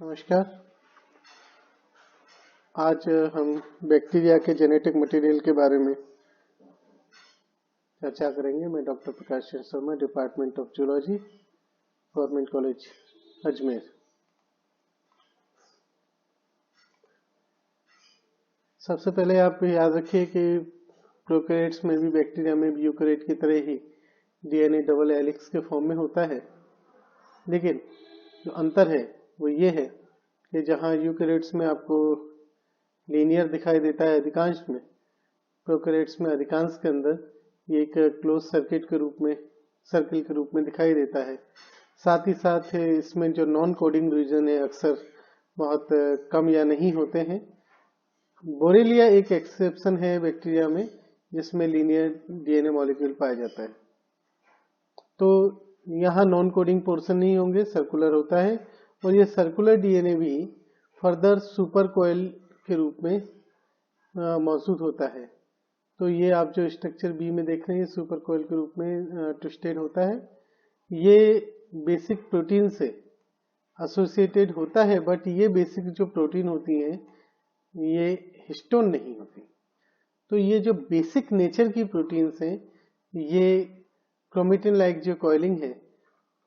नमस्कार। आज हम बैक्टीरिया के जेनेटिक मटेरियल के बारे में चर्चा करेंगे। मैं doctor Prakash Chandra Sharma, department of zoology, government college Ajmer. सबसे पहले आप याद रखिए कि प्रोकैरियोट्स में भी, बैक्टीरिया में भी यूकैरियोट की तरह ही डीएनए डबल हेलिक्स के फॉर्म में होता है, लेकिन जो अंतर है वो ये है कि जहाँ यूकैरियोट्स में आपको लीनियर दिखाई देता है अधिकांश में, प्रोकैरियोट्स में अधिकांश के अंदर ये एक क्लोज सर्किट के रूप में, सर्किल के रूप में दिखाई देता है। साथ ही साथ इसमें जो नॉन कोडिंग रीजन है अक्सर बहुत कम या नहीं होते हैं। बोरेलिया एक एक्सेप्शन है बैक्टीरिया में जिसमें लीनियर डीएनए मॉलिक्यूल पाया जाता है। तो यहाँ नॉन कोडिंग पोर्शन नहीं होंगे, सर्कुलर होता है, और ये सर्कुलर डीएनए भी फर्दर सुपर कोयल के रूप में मौजूद होता है। तो ये आप जो स्ट्रक्चर बी में देख रहे हैं सुपर कोयल के रूप में ट्विस्टेड होता है। ये बेसिक प्रोटीन से एसोसिएटेड होता है, बट ये बेसिक जो प्रोटीन होती हैं ये हिस्टोन नहीं होती। तो ये जो बेसिक नेचर की प्रोटीन्स हैं ये क्रोमेटिन लाइक जो कॉइलिंग है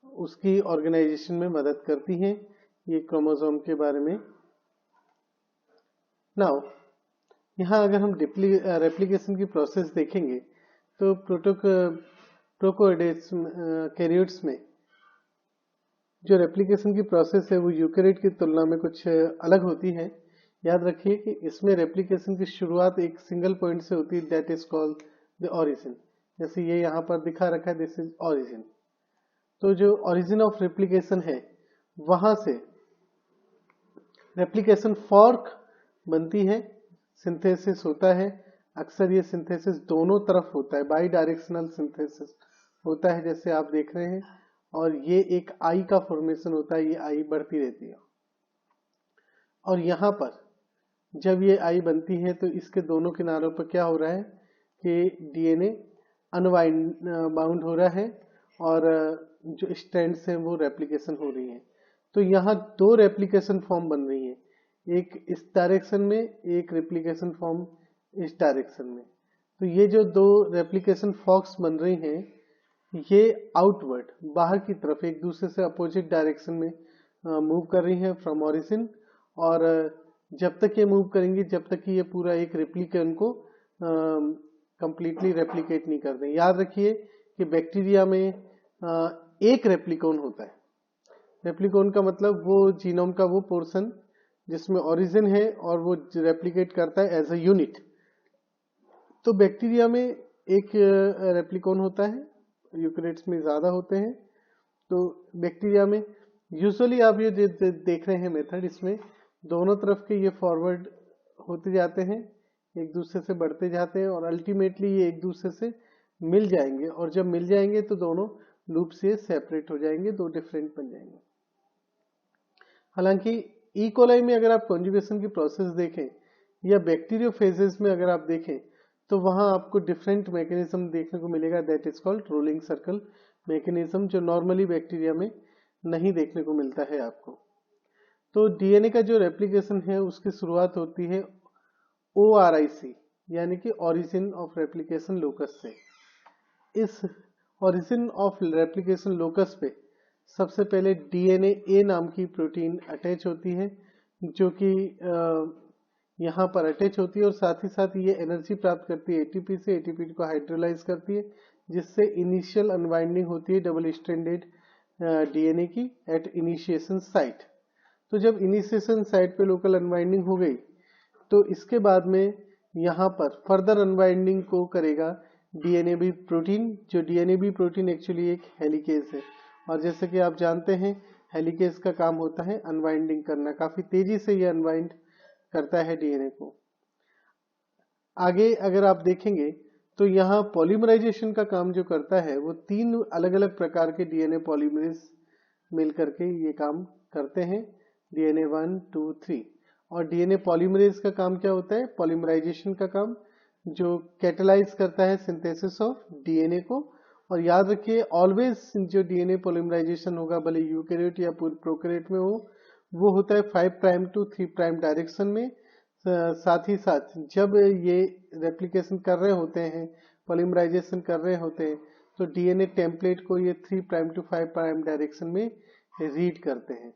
उसकी ऑर्गेनाइजेशन में मदद करती हैं। ये क्रोमोसोम के बारे में। नाउ यहाँ अगर हम रेप्लिकेशन की प्रोसेस देखेंगे तो प्रोकैरियोट्स में जो रेप्लिकेशन की प्रोसेस है वो यूकैरियोट की तुलना में कुछ अलग होती है। याद रखिए कि इसमें रेप्लिकेशन की शुरुआत एक सिंगल पॉइंट से होती है, that is called the origin. जैसे ये यहाँ पर दिखा रखा है, दिस इज ओरिजिन। तो जो ओरिजिन ऑफ रेप्लिकेशन है वहां से रेप्लिकेशन फॉर्क बनती है, सिंथेसिस होता है। अक्सर ये सिंथेसिस दोनों तरफ होता है, बाई डायरेक्शनल सिंथेसिस होता है जैसे आप देख रहे हैं, और ये एक आई का फॉर्मेशन होता है। ये आई बढ़ती रहती है, और यहाँ पर जब ये आई बनती है तो इसके दोनों किनारों पर क्या हो रहा है कि डीएनए बाउंड हो रहा है, और जो स्ट्रैंड्स हैं वो रेप्लिकेशन हो रही है। तो यहाँ दो रेप्लिकेशन फॉर्म बन रही है, एक इस डायरेक्शन में, एक रेप्लिकेशन फॉर्म इस डायरेक्शन में। तो ये जो दो रेप्लिकेशन फॉर्क्स बन रही हैं ये आउटवर्ड, बाहर की तरफ, एक दूसरे से अपोजिट डायरेक्शन में मूव कर रही हैं फ्रॉम ओरिजिन। और जब तक ये मूव करेंगी जब तक कि ये पूरा एक रेप्लिकेन को कंप्लीटली रेप्लिकेट नहीं कर दें। याद रखिए कि बैक्टीरिया में एक रेप्लिकोन होता है। रेप्लिकोन का मतलब वो जीनोम का वो पोर्शन जिसमें ओरिजिन है और वो रेप्लिकेट करता है एज अ यूनिट। तो बैक्टीरिया में एक रेप्लिकोन होता है, यूकैरियोट्स में ज्यादा होते हैं। तो बैक्टीरिया में यूजुअली आप ये देख रहे हैं मेथड, इसमें दोनों तरफ के ये फॉरवर्ड होते जाते हैं, एक दूसरे से बढ़ते जाते हैं, और अल्टीमेटली ये एक दूसरे से मिल जाएंगे, और जब मिल जाएंगे तो दोनों लूप से सेपरेट हो जाएंगे, दो डिफरेंट बन जाएंगे। हालांकि ई कोलाई में अगर आप कॉन्जुगेशन की प्रोसेस देखें या बैक्टीरियोफेजेस में अगर आप देखें तो वहां आपको डिफरेंट मैकेनिज्म देखने को मिलेगा, that is called rolling circle mechanism, जो नॉर्मली बैक्टीरिया में नहीं देखने को मिलता है आपको। तो डीएनए का जो रेप्लिकेशन है उसकी शुरुआत होती है ORIC यानी कि ओरिजिन ऑफ रेप्लिकेशन लोकस से। इस ओरिजिन ऑफ रेप्लिकेशन लोकस पे सबसे पहले डीएनए ए नाम की प्रोटीन अटैच होती है, जो कि यहाँ पर अटैच होती है, और साथ ही साथ ये एनर्जी प्राप्त करती है एटीपी से, एटीपी को हाइड्रोलाइज करती है, जिससे इनिशियल अनवाइंडिंग होती है डबल स्ट्रैंडेड डीएनए की एट इनिशिएशन साइट। तो जब इनिशिएशन साइट पे लोकल अनवाइंडिंग हो गई तो इसके बाद में यहाँ पर फर्दर अनवाइंडिंग को करेगा डीएनएबी प्रोटीन, जो डीएनएबी प्रोटीन एक्चुअली एक हेलिकेज है, और जैसे कि आप जानते हैं हेलिकेज का काम होता है अनवाइंडिंग करना, काफी तेजी से ये अनवाइंड करता है डीएनए को। आगे अगर आप देखेंगे तो यहाँ पॉलीमराइजेशन का काम जो करता है वो तीन अलग अलग प्रकार के डीएनए पॉलीमरेज मिलकर के ये काम करते हैं, डीएनए 1, 2, 3। और डीएनए पॉलीमरेज का काम क्या होता है? पॉलीमराइजेशन का काम, जो कैटेलाइज करता है सिंथेसिस ऑफ डीएनए को। और याद रखिए ऑलवेज जो डीएनए पॉलीमराइजेशन होगा, भले यूकैरियोट या प्रोकैरियोट में हो, वो होता है 5 प्राइम टू 3 प्राइम डायरेक्शन में। साथ ही साथ जब ये रेप्लिकेशन कर रहे होते हैं, पॉलीमराइजेशन कर रहे होते हैं, तो डीएनए टेम्पलेट को ये 3 प्राइम टू 5 प्राइम डायरेक्शन में रीड करते हैं।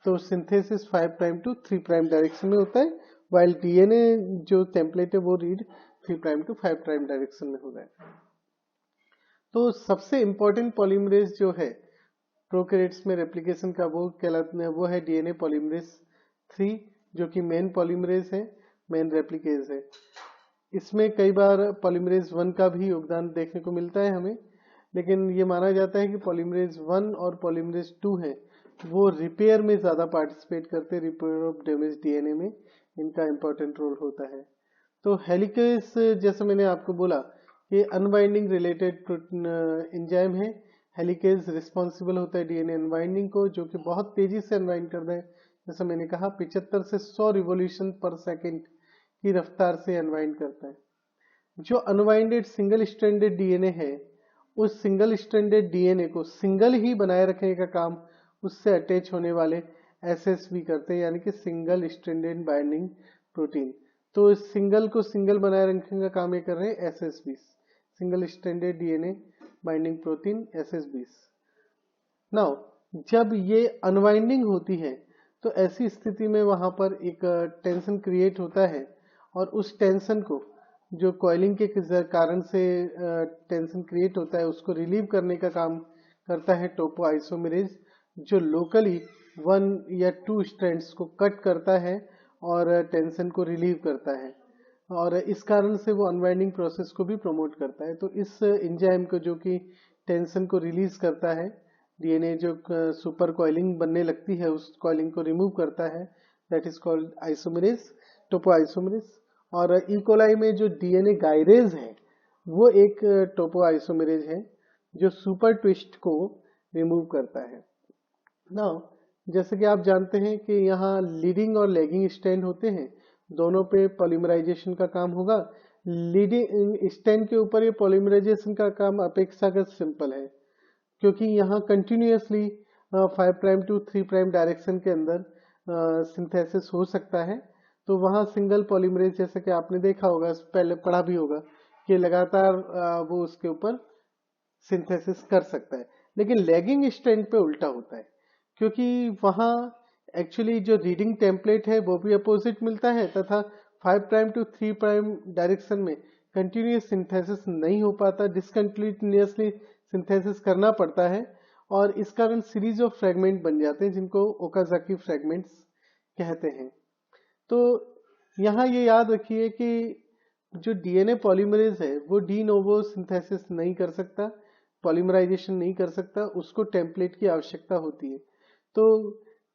तो synthesis 5 prime to 3 prime direction में होता है, वाइल डीएनए जो टेम्पलेट है वो read 3 prime to 5 prime direction में हो रहा है। तो सबसे इंपॉर्टेंट पॉलीमरेज जो है प्रोकैरियोट्स में रेप्लिकेशन का वो कहलाता है, वो है डीएनए पॉलीमरेज 3, जो कि मेन पॉलीमरेज है, मेन रेप्लिकेज है। इसमें कई बार पॉलीमरेज 1 का भी योगदान देखने को मिलता है हमें, लेकिन ये माना जाता है कि पॉलीमरेज 1 और पॉलीमरेज 2 है वो रिपेयर में ज्यादा पार्टिसिपेट करते हैं, रिपेयर ऑफ डैमेज डीएनए में इनका इंपॉर्टेंट रोल होता है। तो हेलिकेज जैसे मैंने आपको बोला ये अनवाइंडिंग रिलेटेड एंजाइम है। हेलिकेज रिस्पॉन्सिबल होता है डीएनए अनवाइंडिंग को, जो कि बहुत तेजी से अनवाइंड करता है। जैसे मैंने कहा 75 से 100 रिवोल्यूशन पर सेकेंड की रफ्तार से अनवाइंड करता है। जो अनवाइंडेड सिंगल स्ट्रैंडेड डीएनए है, उस सिंगल स्ट्रैंडेड डीएनए को सिंगल ही बनाए रखने का काम उससे अटैच होने वाले एसएसबी करते हैं, यानी कि सिंगल स्ट्रैंडेड बाइंडिंग प्रोटीन। तो इस सिंगल को सिंगल बनाए रखने का काम ये कर रहे हैं SSB, single stranded DNA binding protein SSB. Now जब ये अनवाइंडिंग होती है तो ऐसी स्थिति में वहां पर एक टेंशन क्रिएट होता है, और उस टेंशन को जो कॉइलिंग के कारण से टेंशन क्रिएट होता है उसको रिलीव करने का काम करता है टोपोआइसोमेरेज, जो लोकली 1 या 2 स्ट्रैंड्स को कट करता है और टेंशन को रिलीव करता है, और इस कारण से वो अनवाइंडिंग प्रोसेस को भी प्रमोट करता है। तो इस एंजाइम को जो कि टेंशन को रिलीज करता है, डीएनए जो सुपर कॉइलिंग बनने लगती है उस कॉइलिंग को रिमूव करता है, that is called isomerase, topoisomerase. और इकोलाई में जो डीएनए गायरेज है वो एक टोपोआइसोमेरेज है जो सुपर ट्विस्ट को रिमूव करता है। नाउ जैसे कि आप जानते हैं कि यहाँ लीडिंग और लैगिंग स्ट्रैंड होते हैं, दोनों पे पॉलीमराइजेशन का काम होगा। लीडिंग स्ट्रैंड के ऊपर ये पॉलीमराइजेशन का काम अपेक्षाकृत सिंपल है, क्योंकि यहाँ continuously 5 prime to 3 prime direction के अंदर सिंथेसिस हो सकता है। तो वहाँ सिंगल पॉलीमरेज जैसे कि आपने देखा होगा, पहले पढ़ा भी होगा कि लगातार वो उसके ऊपर सिंथेसिस कर सकता है। लेकिन लैगिंग स्ट्रैंड पे उल्टा होता है, क्योंकि वहाँ एक्चुअली जो रीडिंग टेम्पलेट है वो भी अपोजिट मिलता है, तथा 5 प्राइम टू 3 प्राइम डायरेक्शन में कंटिन्यूअस सिंथेसिस नहीं हो पाता, डिसकंटिन्यूअसली सिंथेसिस करना पड़ता है, और इस कारण सीरीज ऑफ फ्रेगमेंट बन जाते हैं जिनको ओकाजाकी फ्रेगमेंट्स कहते हैं। तो यहाँ ये याद रखिए कि जो डीएनए पॉलीमरेज है वो डी नोवो सिंथेसिस नहीं कर सकता, पॉलीमराइजेशन नहीं कर सकता, उसको टेम्पलेट की आवश्यकता होती है। तो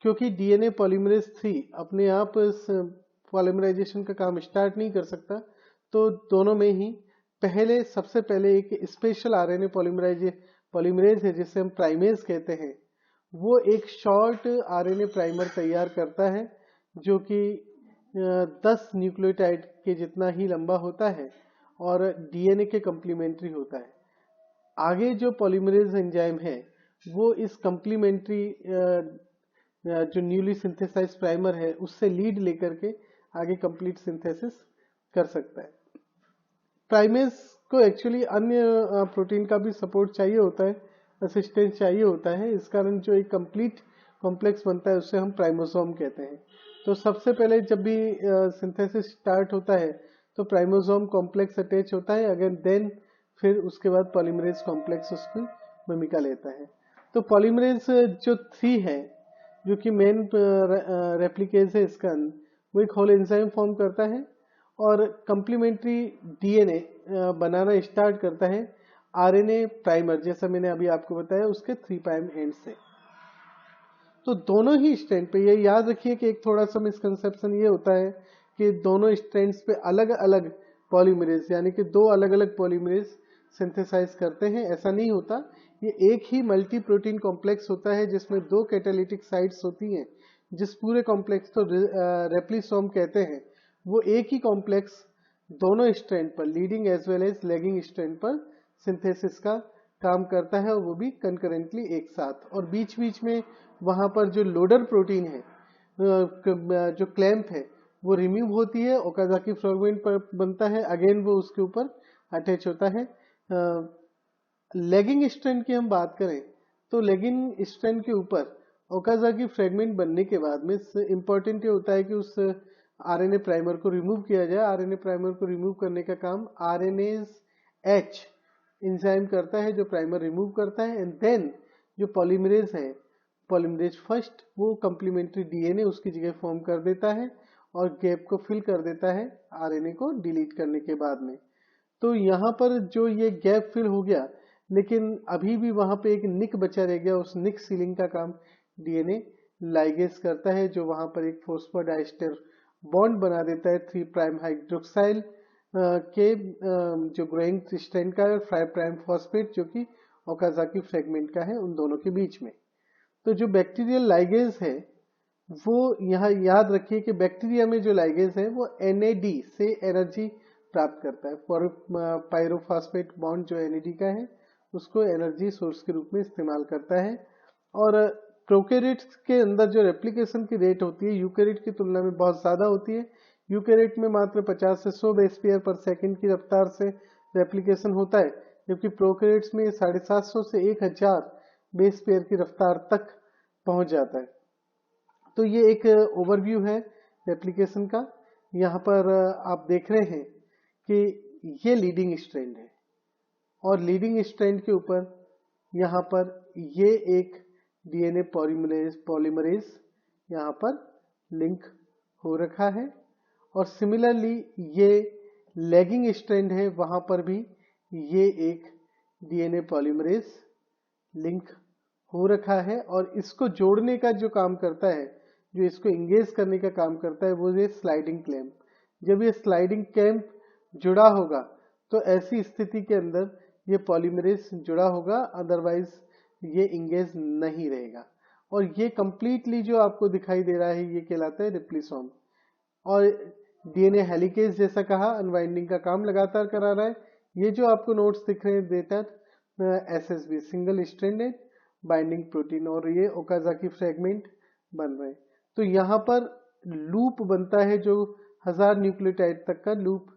क्योंकि डीएनए पॉलीमरेज 3 अपने आप पॉलीमराइजेशन का काम स्टार्ट नहीं कर सकता, तो दोनों में ही सबसे पहले एक स्पेशल आरएनए पॉलीमरेज है जिसे हम प्राइमेज कहते हैं, वो एक शॉर्ट आरएनए प्राइमर तैयार करता है जो कि 10 न्यूक्लियोटाइड के जितना ही लंबा होता है और डीएनए के कंप्लीमेंट्री होता है। आगे जो पॉलीमरेज एंजाइम है वो इस कंप्लीमेंट्री जो न्यूली सिंथेसाइज प्राइमर है उससे लीड लेकर के आगे कंप्लीट सिंथेसिस कर सकता है। प्राइमेज को एक्चुअली अन्य प्रोटीन का भी सपोर्ट चाहिए होता है, असिस्टेंस चाहिए होता है, इस कारण जो एक कंप्लीट कॉम्प्लेक्स बनता है उससे हम प्राइमोसोम कहते हैं। तो सबसे पहले जब भी सिंथेसिस स्टार्ट होता है तो प्राइमोसोम कॉम्प्लेक्स अटैच होता है, अगेन देन फिर उसके बाद पॉलीमरेज कॉम्प्लेक्स उसकी भूमिका लेता है। तो पॉलीमरेज जो 3 है जो कि मेन रेप्लिकेज है इसका, वो एक होल एंजाइम फॉर्म करता है और कंप्लीमेंट्री डीएनए बनाना स्टार्ट करता है आरएनए प्राइमर, जैसा मैंने अभी आपको बताया उसके 3 प्राइम एंड से। तो दोनों ही स्ट्रैंड पे ये याद रखिए कि एक थोड़ा सा मिसकंसेप्शन ये होता है कि दोनों स्ट्रैंड्स पे अलग अलग पॉलीमरेज यानी कि 2 अलग अलग पॉलीमरेज सिंथेसाइज करते हैं, ऐसा नहीं होता। ये एक ही मल्टी प्रोटीन कॉम्प्लेक्स होता है जिसमें 2 कैटालिटिक साइट्स होती हैं। जिस पूरे कॉम्प्लेक्स को रेप्लिसोम कहते हैं वो एक ही कॉम्प्लेक्स दोनों स्ट्रैंड पर, leading as well as lagging strand पर सिंथेसिस का काम करता है, और वो भी कंकरेंटली एक साथ। और बीच बीच में वहां पर जो लोडर प्रोटीन है जो क्लैंप है वो रिमूव होती है, ओकाजाकी फ्रैगमेंट पर बनता है, अगेन वो उसके ऊपर अटैच होता है। लेगिंग स्ट्रैंड की हम बात करें तो लेगिंग स्ट्रैंड के ऊपर ओकाजाकी फ्रैगमेंट बनने के बाद में इम्पोर्टेंट ये होता है कि उस आरएनए प्राइमर को रिमूव किया जाए। आरएनए प्राइमर को रिमूव करने का काम आरएनएज एच एंजाइम करता है जो प्राइमर रिमूव करता है, एंड देन जो पॉलीमरेज है, पॉलीमरेज फर्स्ट वो कंप्लीमेंट्री डीएनए उसकी जगह फॉर्म कर देता है और गैप को फिल कर देता है आरएनए को डिलीट करने के बाद में। तो यहाँ पर जो ये गैप फिल हो गया, लेकिन अभी भी वहां पे एक निक बचा रह गया। उस निक सीलिंग का काम डीएनए लाइगेज करता है, जो वहां पर एक फॉस्फोडाइस्टर बॉन्ड बना देता है 3' हाइड्रोक्साइल के जो ग्रोइंग स्ट्रैंड का 5' फॉस्फेट जो कि ओकाजाकी फ्रैगमेंट का है, उन दोनों के बीच में। तो जो बैक्टीरियल लाइगेज है वो यहाँ याद रखिए कि बैक्टीरिया में जो लाइगेज है वो NAD से एनर्जी प्राप्त करता है। पायरोफॉस्फेट बॉन्ड जो NAD का है उसको एनर्जी सोर्स के रूप में इस्तेमाल करता है। और प्रोकैरियोट्स के अंदर जो रेप्लिकेशन की रेट होती है यूकैरियोट की तुलना में बहुत ज्यादा होती है। यूकैरियोट में मात्र 50 से 100 बेस पेयर पर सेकंड की रफ्तार से रेप्लिकेशन होता है, जबकि प्रोकैरियोट्स में 750 से 1000 बेस पेयर की रफ्तार तक पहुंच जाता है। तो ये एक ओवरव्यू है रेप्लिकेशन का। यहाँ पर आप देख रहे हैं कि ये लीडिंग स्ट्रैंड है और लीडिंग स्ट्रैंड के ऊपर यहाँ पर ये एक डीएनए पॉलीमरेज यहाँ पर लिंक हो रखा है, और सिमिलरली ये लैगिंग स्ट्रैंड है, वहां पर भी ये एक डीएनए पॉलीमरेज लिंक हो रखा है। और इसको जोड़ने का जो काम करता है, जो इसको इंगेज करने का काम करता है, वो ये स्लाइडिंग क्लैंप। जब ये स्लाइडिंग क्लैंप जुड़ा होगा तो ऐसी स्थिति के अंदर ये पॉलीमरेज जुड़ा होगा, अदरवाइज ये इंगेज नहीं रहेगा। और ये कंप्लीटली जो आपको दिखाई दे रहा है ये कहलाता है रिप्लिसोम। और डीएनए हेलिकेज जैसा कहा, अनवाइंडिंग का काम लगातार करा रहा है। ये जो आपको नोट्स दिख रहे हैं देता SSB single stranded binding protein, और ये ओकाजाकी फ्रैगमेंट बन रहे हैं। तो यहाँ पर लूप बनता है जो 1000 न्यूक्लियोटाइड तक का लूप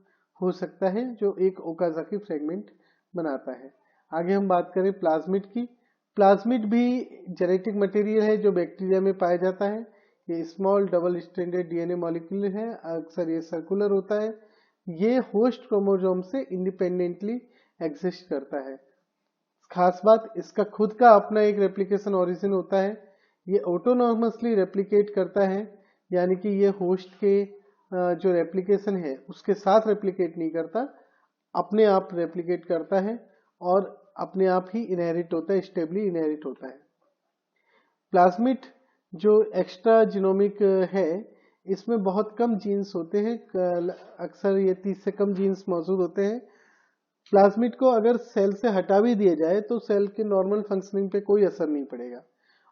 हो सकता है, जो एक ओकाजाकी फ्रैगमेंट बनाता है। आगे हम बात करें प्लाज्मिड की। प्लाज्मिड भी जेनेटिक मटेरियल है जो बैक्टीरिया में पाया जाता है। ये small double stranded DNA molecule है, अक्सर ये सर्कुलर होता है। ये होस्ट क्रोमोसोम से इंडिपेंडेंटली एग्जिस्ट करता है। खास बात, इसका खुद का अपना एक रेप्लिकेशन ओरिजिन होता है। ये ऑटोनॉमसली रेप्लिकेट करता है, यानी कि ये होस्ट के जो रेप्लिकेशन है उसके साथ रेप्लिकेट नहीं करता, अपने आप रेप्लिकेट करता है और अपने आप ही इनहेरिट होता है, स्टेबली इनहेरिट होता है। प्लाज्मिड जो एक्स्ट्रा जीनोमिक है, इसमें बहुत कम जीन्स होते हैं, अक्सर ये 30 से कम जीन्स मौजूद होते हैं। प्लाज्मिड को अगर सेल से हटा भी दिया जाए तो सेल के नॉर्मल फंक्शनिंग पे कोई असर नहीं पड़ेगा।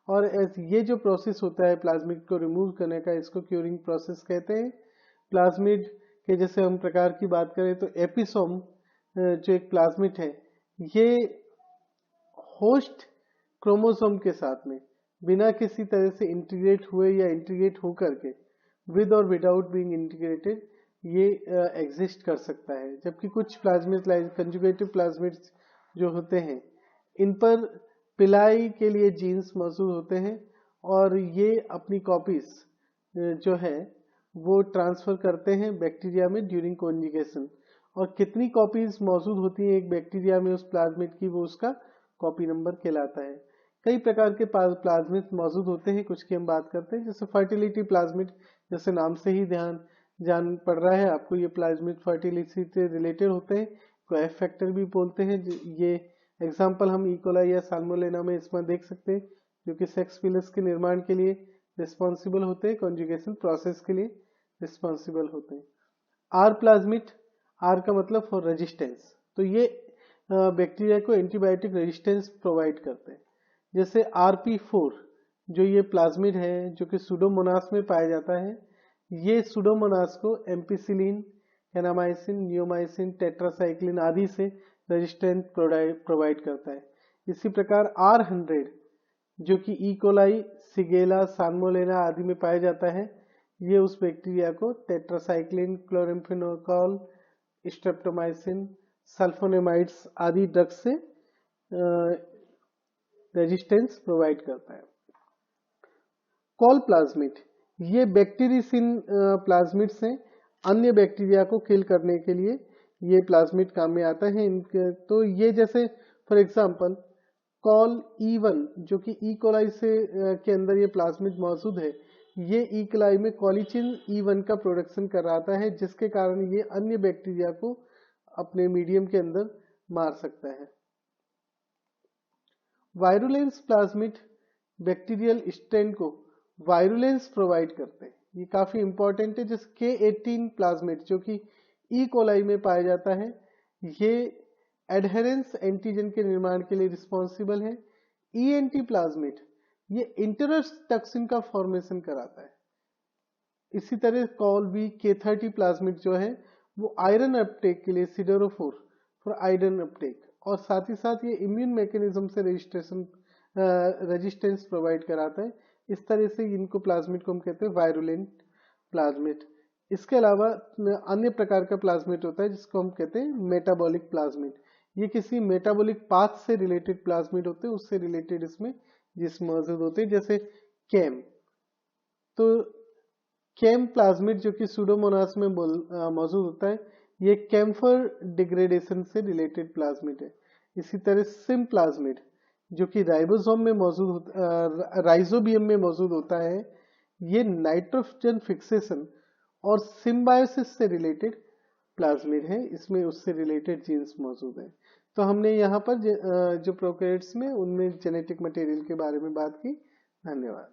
और ये जो प्रोसेस होता है प्लाज्मिड को रिमूव करने का, इसको क्यूरिंग प्रोसेस कहते हैं। प्लाज्मिड के जैसे हम प्रकार की बात करें तो एपिसोम जो एक प्लाज्मिड है, ये होस्ट क्रोमोसोम के साथ में बिना किसी तरह से इंटीग्रेट हुए या इंटीग्रेट होकर के, विद और विदाउट बीइंग इंटीग्रेटेड, ये एग्जिस्ट कर सकता है। जबकि कुछ प्लाज्मिड कंजुगेटिव प्लाज्मिड्स जो होते हैं, इन पर पिलाई के लिए जीन्स मौजूद होते हैं और ये अपनी कॉपीज जो है वो ट्रांसफर करते हैं बैक्टीरिया में ड्यूरिंग कॉन्जुगेशन। और कितनी कॉपीज मौजूद होती हैं एक बैक्टीरिया में उस प्लाज्मिड की, वो उसका कॉपी नंबर कहलाता है। कई प्रकार के प्लाज्मिड मौजूद होते हैं, कुछ की हम बात करते हैं। जैसे फर्टिलिटी प्लाज्मिड, जैसे नाम से ही जान पड़ रहा है आपको, ये प्लाज्मिड फर्टिलिटी से रिलेटेड होते हैं, को एफ फैक्टर भी बोलते हैं। ये एग्जाम्पल हम इकोलाई या साल्मोनेला में इसमें देख सकते हैं, जो कि सेक्स पिलस के निर्माण के लिए रिस्पॉन्सिबल होते हैं, कॉन्जुगेशन प्रोसेस के लिए रिस्पॉन्सिबल होते हैं। आर प्लाज्मिड, आर का मतलब फॉर रेजिस्टेंस, तो ये बैक्टीरिया को एंटीबायोटिक रेजिस्टेंस प्रोवाइड करते हैं। जैसे RP4 जो ये प्लाज्मिड है जो कि सुडोमोनास में पाया जाता है, ये सुडोमोनास को एम्पिसिलिन, एनामाइसिन, नियोमाइसिन, टेट्रासाइक्लिन आदि से रेजिस्टेंस प्रोवाइड करता है। इसी प्रकार R100 जो कि ई कोलाई, सिगेला, साल्मोनेला आदि में पाया जाता है। ये उस बैक्टीरिया को टेट्रासाइक्लिन, क्लोराम्फेनिकोल, स्ट्रेप्टोमाइसिन, सल्फोनेमाइड्स आदि ड्रग्स से रेजिस्टेंस प्रोवाइड करता है। कॉल प्लाज्मिड, ये बैक्टीरियसिन प्लाज्मिड्स हैं। अन्य बैक्टीरिया को किल करने के लिए ये प्लाज्मिड काम में आता है। इनके तो ये जैसे फॉर एग्जांपल कॉल E1 जो कि ई कोलाई से के अंदर ये प्लाज्मिड मौजूद है, ये ई कोलाई में कॉलिचिन E1 का प्रोडक्शन कराता है, जिसके कारण ये अन्य बैक्टीरिया को अपने मीडियम के अंदर मार सकता है। वायरुलेंस प्लाज्मिड बैक्टीरियल स्ट्रेन को वायरुलेंस प्रोवाइड करते हैं। ये काफी इंपॉर्टेंट है। जैसे K18 प्लाज्मिड जो कि ई कोलाई में पाया जाता है, ये एडहेरेंस एंटीजन के निर्माण के लिए रिस्पॉन्सिबल है। ENT प्लाज्मिड ये इंटरस टॉक्सिन का फॉर्मेशन कराता है। इसी तरह कॉल बी K30 प्लाज्मिड जो है वो आयरन अपटेक के लिए सिडरोफोर फॉर आयरन अपटेक, और साथ ही साथ ये इम्यून मैकेनिज्म से रेजिस्टेंस प्रोवाइड कराता है। इस तरह से इनको प्लाज्मिड को हम कहते हैं वायरुलेंट प्लाज्मिड। इसके अलावा अन्य प्रकार का प्लाज्मिड होता है जिसको हम कहते हैं मेटाबॉलिक प्लाज्मिड। ये किसी मेटाबॉलिक पाथ से रिलेटेड प्लाज्मिड होते हैं, उससे रिलेटेड इसमें जिस मौजूद होते हैं, जैसे कैम। तो कैम प्लाज्मिड जो कि सूडोमोनास में मौजूद होता है, ये कैम्फर डिग्रेडेशन से रिलेटेड प्लाज्मिड है। इसी तरह सिम प्लाज्मिड जो कि राइबोसोम में मौजूद राइजोबियम में मौजूद होता है, ये नाइट्रोजन फिक्सेशन और सिम्बायोसिस से रिलेटेड प्लाज्मिड है। इसमें उससे रिलेटेड जीन्स मौजूद है। तो हमने यहाँ पर जो प्रोकैरियोट्स में उनमें जेनेटिक मटेरियल के बारे में बात की। धन्यवाद।